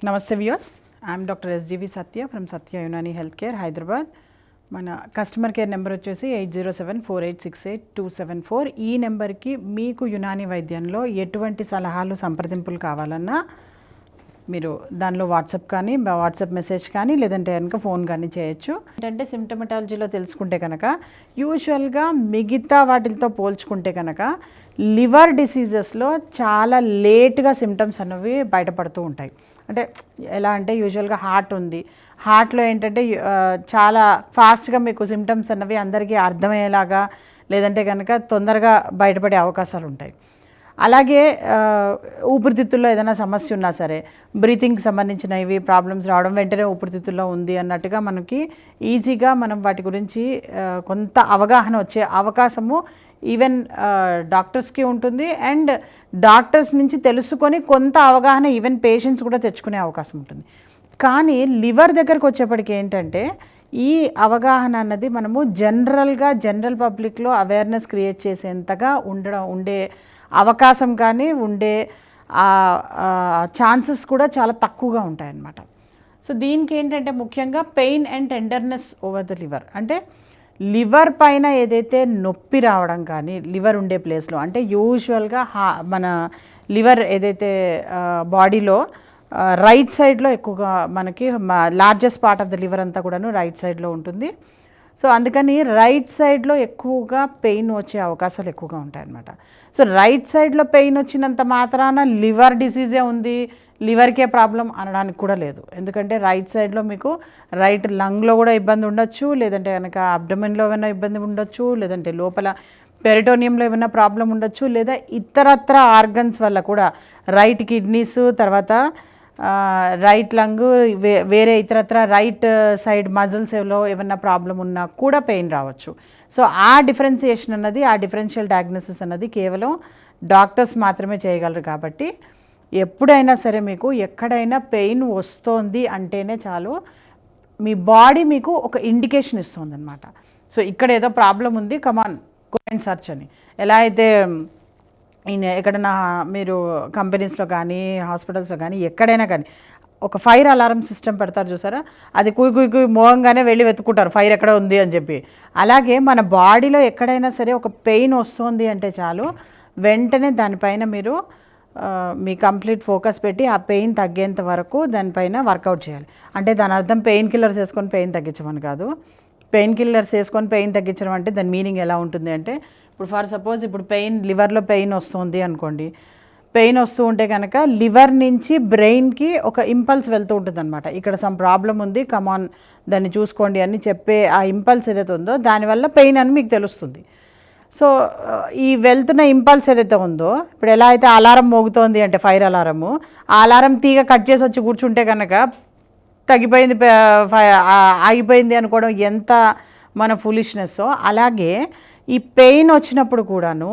నమస్తే viewers, I'm doctor SGV Satya from Satya Unani health care Hyderabad. మన customer care number వచ్చేసి 8074868274. ఈ నెంబర్కి మీకు యునాని వైద్యంలో ఎటువంటి సలహాలు సంప్రదింపులు కావాలన్నా మీరు దానిలో వాట్సాప్ కానీ వాట్సాప్ మెసేజ్ కానీ లేదంటే కనుక ఫోన్ కానీ చేయొచ్చు. ఏంటంటే సిమ్టమటాలజీలో తెలుసుకుంటే కనుక యూజువల్గా మిగతా వాటితో పోల్చుకుంటే కనుక లివర్ డిసీజెస్లో చాలా లేట్గా సిమ్టమ్స్ అనేవి బయటపడుతూ ఉంటాయి. అంటే ఎలా అంటే యూజువల్గా హార్ట్ ఉంది, హార్ట్లో ఏంటంటే చాలా ఫాస్ట్గా మీకు సిమ్టమ్స్ అన్నవి అందరికీ అర్థమయ్యేలాగా లేదంటే కనుక తొందరగా బయటపడే అవకాశాలు ఉంటాయి. అలాగే ఊపిరితిత్తుల్లో ఏదైనా సమస్య ఉన్నా సరే, బ్రీతింగ్కి సంబంధించినవి ప్రాబ్లమ్స్ రావడం వెంటనే ఊపిరితిత్తుల్లో ఉంది అన్నట్టుగా మనకి ఈజీగా మనం వాటి గురించి కొంత అవగాహన వచ్చే అవకాశము ఈవెన్ డాక్టర్స్కి ఉంటుంది. అండ్ డాక్టర్స్ నుంచి తెలుసుకొని కొంత అవగాహన ఈవెన్ పేషెంట్స్ కూడా తెచ్చుకునే అవకాశం ఉంటుంది. కానీ లివర్ దగ్గరకు వచ్చేప్పటికి ఏంటంటే ఈ అవగాహన అన్నది మనము జనరల్ పబ్లిక్లో అవేర్నెస్ క్రియేట్ చేసేంతగా ఉండే అవకాశం కానీ ఉండే ఛాన్సెస్ కూడా చాలా తక్కువగా ఉంటాయన్నమాట. సో దీనికి ఏంటంటే ముఖ్యంగా pain and tenderness over the liver, అంటే లివర్ పైన ఏదైతే నొప్పి రావడం కానీ లివర్ ఉండే ప్లేస్లో, అంటే యూజువల్గా మన లివర్ ఏదైతే బాడీలో రైట్ సైడ్లో ఎక్కువగా మనకి largest part of the liver అంతా కూడాను రైట్ సైడ్లో ఉంటుంది. సో అందుకని రైట్ సైడ్లో ఎక్కువగా పెయిన్ వచ్చే అవకాశాలు ఎక్కువగా ఉంటాయన్నమాట. సో రైట్ సైడ్లో పెయిన్ వచ్చినంత మాత్రాన లివర్ డిసీజే ఉంది, లివర్కే ప్రాబ్లం అనడానికి కూడా లేదు. ఎందుకంటే రైట్ సైడ్లో మీకు రైట్ లంగ్లో కూడా ఇబ్బంది ఉండొచ్చు, లేదంటే కనుక అబ్డమెన్లో ఏమైనా ఇబ్బంది ఉండొచ్చు, లేదంటే లోపల పెరిటోనియంలో ఏమైనా ప్రాబ్లం ఉండొచ్చు, లేదా ఇతరత్ర ఆర్గన్స్ వల్ల కూడా రైట్ కిడ్నీస్, తర్వాత రైట్ లంగ్, వేరే ఇతరత్ర రైట్ సైడ్ మజిల్స్లో ఏమైనా ప్రాబ్లం ఉన్నా కూడా పెయిన్ రావచ్చు. సో ఆ డిఫరెన్సియేషన్ అన్నది, ఆ డిఫరెన్షియల్ డయాగ్నోసిస్ అన్నది కేవలం డాక్టర్స్ మాత్రమే చేయగలరు. కాబట్టి ఎప్పుడైనా సరే మీకు ఎక్కడైనా పెయిన్ వస్తోంది అంటేనే చాలు, మీ బాడీ మీకు ఒక ఇండికేషన్ ఇస్తుంది అనమాట. సో ఇక్కడ ఏదో ప్రాబ్లం ఉంది, కమాన్ గో అండ్ సర్చ్ అని. ఎలా అయితే ఎక్కడైనా మీరు కంపెనీస్లో కానీ హాస్పిటల్స్లో కానీ ఎక్కడైనా కానీ ఒక ఫైర్ అలారం సిస్టమ్ పెడతారు చూసారా, అది కుయ్యి మోగంగానే వెళ్ళి వెతుక్కుంటారు ఫైర్ ఎక్కడ ఉంది అని చెప్పి. అలాగే మన బాడీలో ఎక్కడైనా సరే ఒక పెయిన్ వస్తుంది అంటే చాలు వెంటనే దానిపైన మీరు మీ కంప్లీట్ ఫోకస్ పెట్టి ఆ పెయిన్ తగ్గేంత వరకు దానిపైన వర్కౌట్ చేయాలి. అంటే దాని అర్థం పెయిన్ కిల్లర్స్ వేసుకొని పెయిన్ తగ్గించమని కాదు. పెయిన్ కిల్లర్స్ వేసుకొని పెయిన్ తగ్గించడం అంటే దాని మీనింగ్ ఎలా ఉంటుంది అంటే, ఇప్పుడు ఫర్ సపోజ్ ఇప్పుడు లివర్లో పెయిన్ వస్తుంది అనుకోండి, పెయిన్ వస్తూ ఉంటే కనుక లివర్ నుంచి బ్రెయిన్కి ఒక ఇంపల్స్ వెళ్తూ ఉంటుంది అనమాట. ఇక్కడ సమ్ ప్రాబ్లం ఉంది, కమాన్ దాన్ని చూసుకోండి అని చెప్పే ఆ ఇంపల్స్ ఏదైతే ఉందో దానివల్ల పెయిన్ అని మీకు తెలుస్తుంది. సో ఈ వెళ్తున్న ఇంపల్స్ ఏదైతే ఉందో, ఇప్పుడు ఎలా అయితే అలారం మోగుతోంది అంటే ఫైర్ అలారము, ఆ అలారం తీగ కట్ చేసి వచ్చి కూర్చుంటే కనుక తగ్గిపోయింది, ఆగిపోయింది అనుకోవడం ఎంత మన ఫులిష్నెస్సో, అలాగే ఈ పెయిన్ వచ్చినప్పుడు కూడాను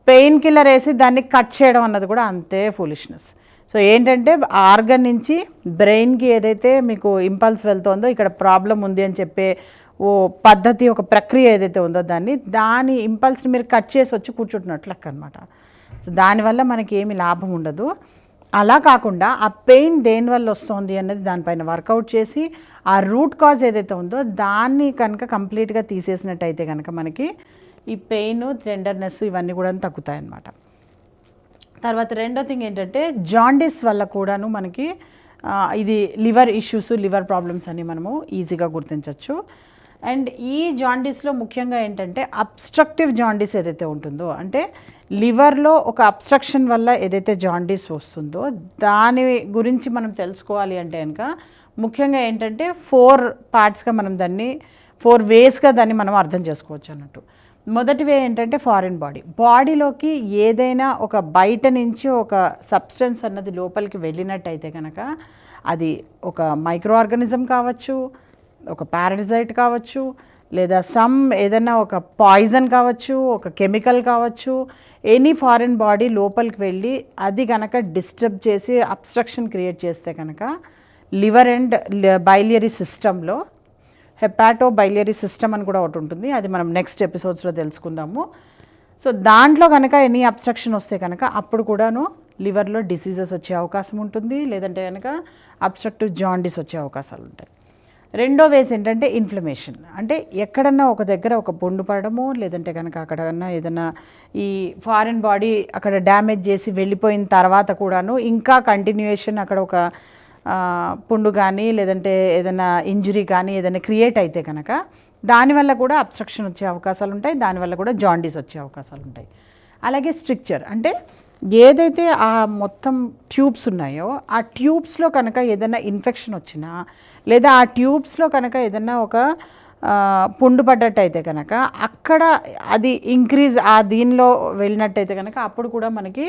పెయిన్ కిల్లర్ వేసి దాన్ని కట్ చేయడం అన్నది కూడా అంతే ఫులిష్నెస్. సో ఏంటంటే ఆర్గన్ నుంచి బ్రెయిన్కి ఏదైతే మీకు ఇంపల్స్ వెళ్తుందో ఇక్కడ ప్రాబ్లం ఉంది అని చెప్పే ఓ పద్ధతి, ఒక ప్రక్రియ ఏదైతే ఉందో దాని ఇంపల్స్ని మీరు కట్ చేసి వచ్చి కూర్చుంటున్నట్లు లెక్క అనమాట. సో దానివల్ల మనకి ఏమి లాభం ఉండదు. అలా కాకుండా ఆ పెయిన్ దేనివల్ల వస్తుంది అన్నది దానిపైన వర్కౌట్ చేసి ఆ రూట్ కాజ్ ఏదైతే ఉందో దాన్ని కనుక కంప్లీట్గా తీసేసినట్టయితే కనుక మనకి ఈ పెయిన్, టెండర్నెస్ ఇవన్నీ కూడా తగ్గుతాయి అన్నమాట. తర్వాత రెండో థింగ్ ఏంటంటే జాండీస్ వల్ల కూడాను మనకి ఇది లివర్ ఇష్యూస్, లివర్ ప్రాబ్లమ్స్ అని మనము ఈజీగా గుర్తించవచ్చు. అండ్ ఈ జాండీస్లో ముఖ్యంగా ఏంటంటే అబ్స్ట్రక్టివ్ జాండీస్ ఏదైతే ఉంటుందో, అంటే లివర్లో ఒక అబ్స్ట్రక్షన్ వల్ల ఏదైతే జాండీస్ వస్తుందో దాని గురించి మనం తెలుసుకోవాలి అంటే కనుక ముఖ్యంగా ఏంటంటే 4 పార్ట్స్గా మనం దాన్ని 4 వేస్గా దాన్ని మనం అర్థం చేసుకోవచ్చు అన్నట్టు. మొదటి వే ఏంటంటే ఫారిన్ బాడీలోకి ఏదైనా ఒక బయట నుంచి ఒక సబ్స్టెన్స్ అన్నది లోపలికి వెళ్ళినట్టయితే కనుక అది ఒక మైక్రో ఆర్గానిజం కావచ్చు, ఒక పారాసైట్ కావచ్చు, లేదా ఏదైనా ఒక పాయిజన్ కావచ్చు, ఒక కెమికల్ కావచ్చు, ఎనీ ఫారిన్ బాడీ లోపలికి వెళ్ళి అది కనుక డిస్టర్బ్ చేసి అబ్స్ట్రక్షన్ క్రియేట్ చేస్తే కనుక లివర్ అండ్ బైలియరీ సిస్టంలో హెపాటో బైలియరీ సిస్టమ్ అని కూడా ఒకటి ఉంటుంది, అది మనం నెక్స్ట్ ఎపిసోడ్స్లో తెలుసుకుందాము. సో దాంట్లో కనుక ఎనీ అబ్స్ట్రక్షన్ వస్తే కనుక అప్పుడు కూడాను లివర్లో డిసీజెస్ వచ్చే అవకాశం ఉంటుంది, లేదంటే కనుక అబ్స్ట్రక్టివ్ జాండిస్ వచ్చే అవకాశాలు ఉంటాయి. రెండో వేస్ ఏంటంటే ఇన్ఫ్లమేషన్, అంటే ఎక్కడన్నా ఒక దగ్గర ఒక పుండు పడడము, లేదంటే కనుక అక్కడన్నా ఏదైనా ఈ ఫారిన్ బాడీ అక్కడ డ్యామేజ్ చేసి వెళ్ళిపోయిన తర్వాత కూడాను ఇంకా కంటిన్యూయేషన్ అక్కడ ఒక పుండు కానీ లేదంటే ఏదైనా ఇంజురీ కానీ ఏదైనా క్రియేట్ అయితే కనుక దానివల్ల కూడా అబ్స్ట్రక్షన్ వచ్చే అవకాశాలు ఉంటాయి, దానివల్ల కూడా జాండీస్ వచ్చే అవకాశాలు ఉంటాయి. అలాగే స్ట్రిక్చర్, అంటే ఏదైతే ఆ మొత్తం ట్యూబ్స్ ఉన్నాయో ఆ ట్యూబ్స్లో కనుక ఏదైనా ఇన్ఫెక్షన్ వచ్చినా లేదా ఆ ట్యూబ్స్లో కనుక ఏదైనా ఒక పుండు పడ్డట్టయితే కనుక అక్కడ అది ఇంక్రీజ్ ఆ దీనిలో వెళ్ళినట్టయితే కనుక అప్పుడు కూడా మనకి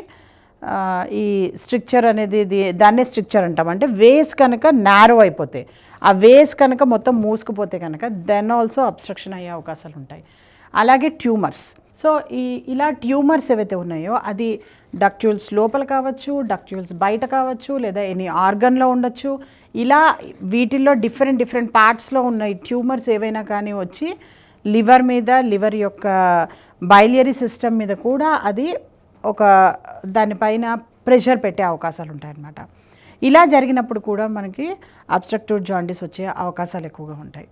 ఈ స్ట్రిక్చర్ అనేది దాన్నే స్ట్రిక్చర్ అంటాం. అంటే వేస్ కనుక నారో అయిపోతే, ఆ వేస్ కనుక మొత్తం మూసుకుపోతే కనుక దెన్ ఆల్సో అబ్స్ట్రక్షన్ అయ్యే అవకాశాలు ఉంటాయి. అలాగే ట్యూమర్స్, సో ఇలా ట్యూమర్స్ ఏవైతే ఉన్నాయో అది డక్ట్యూల్స్ లోపల కావచ్చు, డక్ట్యూల్స్ బయట కావచ్చు, లేదా ఎనీ ఆర్గన్లో ఉండొచ్చు. ఇలా వీటిల్లో డిఫరెంట్ పార్ట్స్లో ఉన్న ఈ ట్యూమర్స్ ఏవైనా కానీ వచ్చి లివర్ మీద, లివర్ యొక్క బైలియరీ సిస్టమ్ మీద కూడా అది ఒక దానిపైన ప్రెషర్ పెట్టే అవకాశాలు ఉంటాయన్నమాట. ఇలా జరిగినప్పుడు కూడా మనకి అబ్స్ట్రక్టివ్ జాండీస్ వచ్చే అవకాశాలు ఎక్కువగా ఉంటాయి.